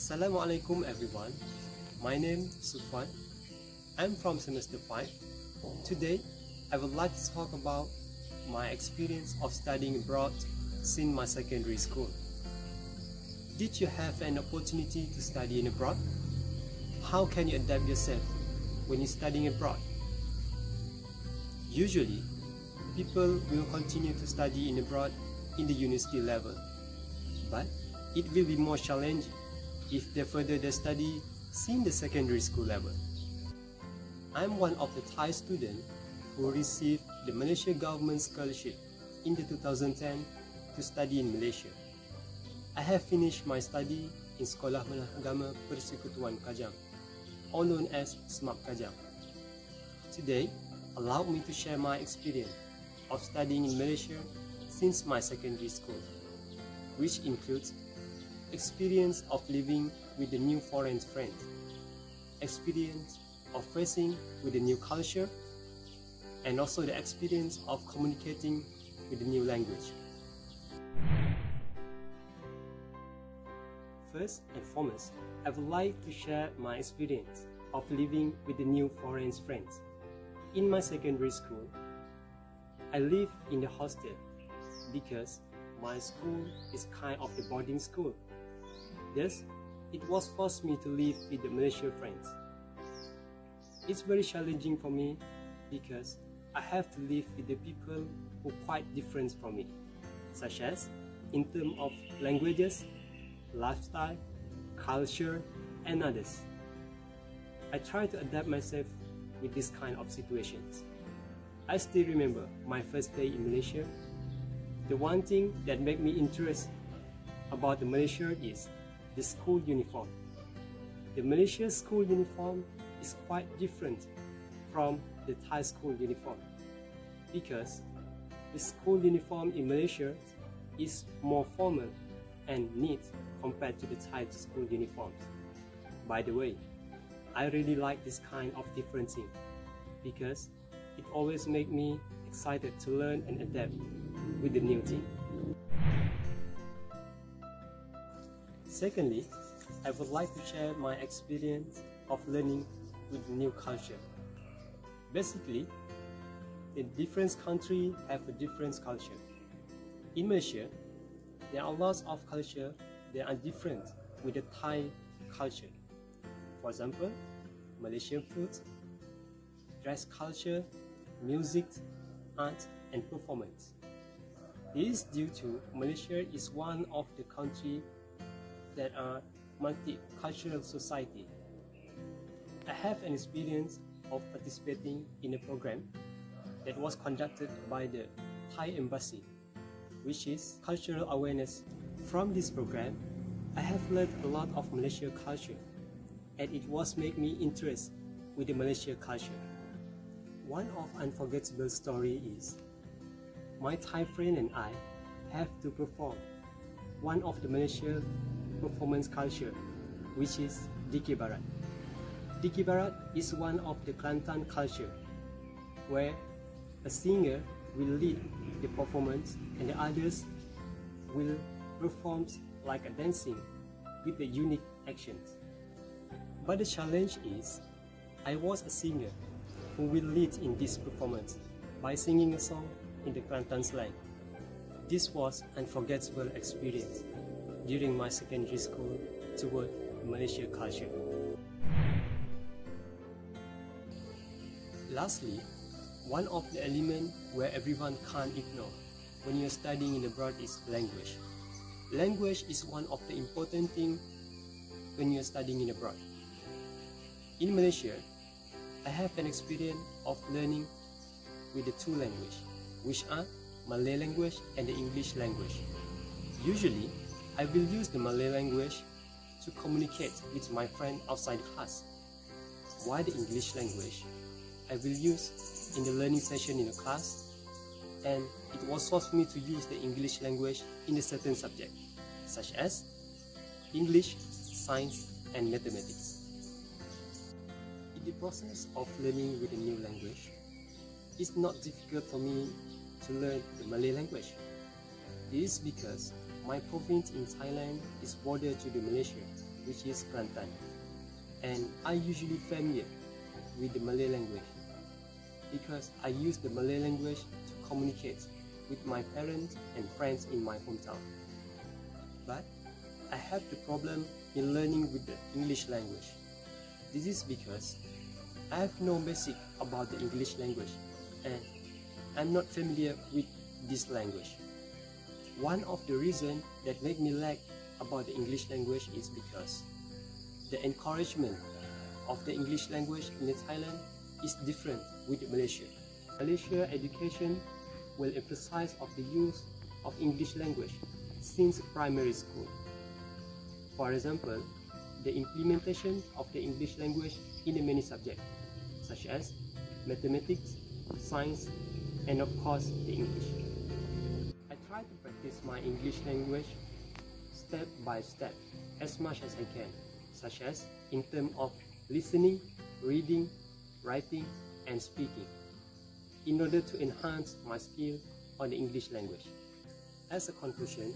Assalamualaikum everyone. My name is Sufwan. I'm from semester 5. Today, I would like to talk about my experience of studying abroad since my secondary school. Did you have an opportunity to study in abroad? How can you adapt yourself when you're studying abroad? Usually, people will continue to study in abroad in the university level, but it will be more challenging if they further their study since the secondary school level. I'm one of the Thai students who received the Malaysia government scholarship in the 2010 to study in Malaysia. I have finished my study in Sekolah Menengah Agama Persekutuan Kajang, or known as SMAP Kajang. Today, allow me to share my experience of studying in Malaysia since my secondary school, which includes experience of living with the new foreign friends, experience of facing with the new culture, and also the experience of communicating with the new language. First and foremost, I would like to share my experience of living with the new foreign friends. In my secondary school, I lived in the hostel because my school is kind of the boarding school. Thus, it was forced me to live with the Malaysian friends. It's very challenging for me because I have to live with the people who are quite different from me, such as in terms of languages, lifestyle, culture, and others. I try to adapt myself with this kind of situations. I still remember my first day in Malaysia. The one thing that made me interested about the Malaysia is the school uniform. The Malaysia school uniform is quite different from the Thai school uniform because the school uniform in Malaysia is more formal and neat compared to the Thai school uniforms. By the way, I really like this kind of differencing because it always makes me excited to learn and adapt with the new thing. Secondly, I would like to share my experience of learning with new culture. Basically, the different countries have a different culture. In Malaysia, there are lots of culture that are different with the Thai culture. For example, Malaysian food, dress culture, music, art, and performance. This is due to Malaysia is one of the countries that are multicultural society. I have an experience of participating in a program that was conducted by the Thai Embassy, which is cultural awareness. From this program, I have learned a lot of Malaysian culture, and it was made me interested with the Malaysian culture. One of unforgettable story is my Thai friend and I have to perform one of the Malaysian performance culture, which is Dikir Barat. Dikir Barat is one of the Kelantan culture where a singer will lead the performance and the others will perform like a dancing with the unique actions. But the challenge is, I was a singer who will lead in this performance by singing a song in the Kelantan slang. This was an unforgettable experience during my secondary school toward Malaysia culture. Lastly, one of the elements where everyone can't ignore when you're studying in abroad is language. Language is one of the important things when you're studying in abroad. In Malaysia, I have an experience of learning with the two languages, which are Malay language and the English language. Usually, I will use the Malay language to communicate with my friend outside class, while the English language I will use in the learning session in the class, and it was forced for me to use the English language in a certain subject, such as English, science, and mathematics. In the process of learning with a new language, it's not difficult for me to learn the Malay language. This is because my province in Thailand is border to the Malaysia, which is Kelantan, and I usually familiar with the Malay language because I use the Malay language to communicate with my parents and friends in my hometown. But I have the problem in learning with the English language. This is because I have no basic about the English language and I'm not familiar with this language. One of the reasons that make me lack about the English language is because the encouragement of the English language in Thailand is different with Malaysia. Malaysia education will emphasize of the use of English language since primary school. For example, the implementation of the English language in many subjects such as mathematics, science, and of course the English. I try to practice my English language step by step as much as I can, such as in terms of listening, reading, writing, and speaking, in order to enhance my skill on the English language. As a conclusion,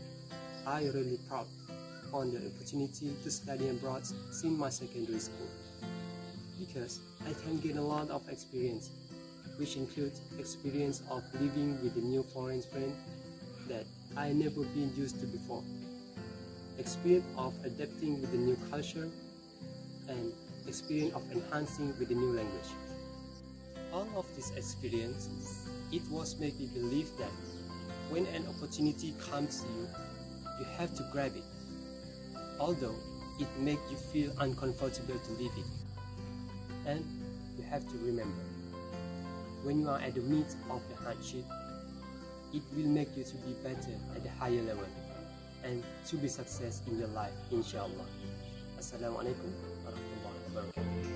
I really proud on the opportunity to study abroad since my secondary school, because I can gain a lot of experience, which includes experience of living with a new foreign friend that I never been used to before, experience of adapting with the new culture, and experience of enhancing with the new language. All of this experience, it was made me believe that when an opportunity comes to you, you have to grab it, although it makes you feel uncomfortable to leave it. And you have to remember, when you are at the midst of the hardship, it will make you to be better at the higher level and to be success in your life, inshallah. Assalamualaikum warahmatullahi wabarakatuh.